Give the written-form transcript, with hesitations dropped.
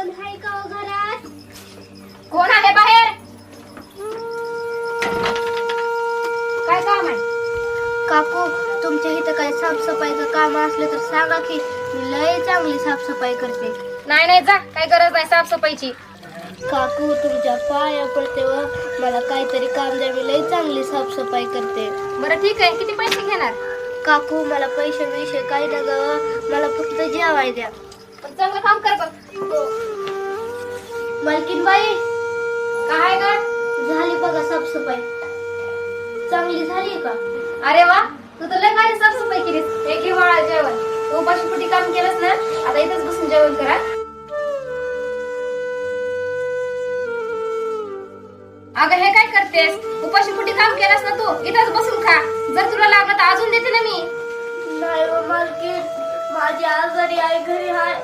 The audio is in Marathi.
कोण आहे का हो घरात? कोण आहे बाहेर? काय काम आहे? काकू, तुमच्या इथं काय साफसफाईचं काम असलं तर सांगा की, मी लय चांगली साफसफाई करते. नाही नाही, जा, काय गरज नाही साफसफाईची. काकू, तुमच्या पाया पडते व मला काहीतरी काम द्या, मी लय चांगली साफसफाई करते. बरं ठीक आहे, किती पैसे घेणार? काकू, मला पैसे बिशे काही न ग, मला फक्त जेवाय द्या. पण चांगलं काम कर बघ. मालकीन बाई, काय ग? झाली बघा साफसफाई. चांगली झाली का? अरे वा, तू तर लय भारी साफसफाई केलीस. एक हिवाळा जेवण तू उपाशीपोटी काम केलंस ना, आता इथंच बसून जेवण करा. अगं हे काय करतेस? उपाशीपोटी काम केलंस ना तू, इथंच बसून खा. जर तुला लागलं तर अजून देते ना मी. नाही हो मालकीन, माझी आजारी आई घरी हाय.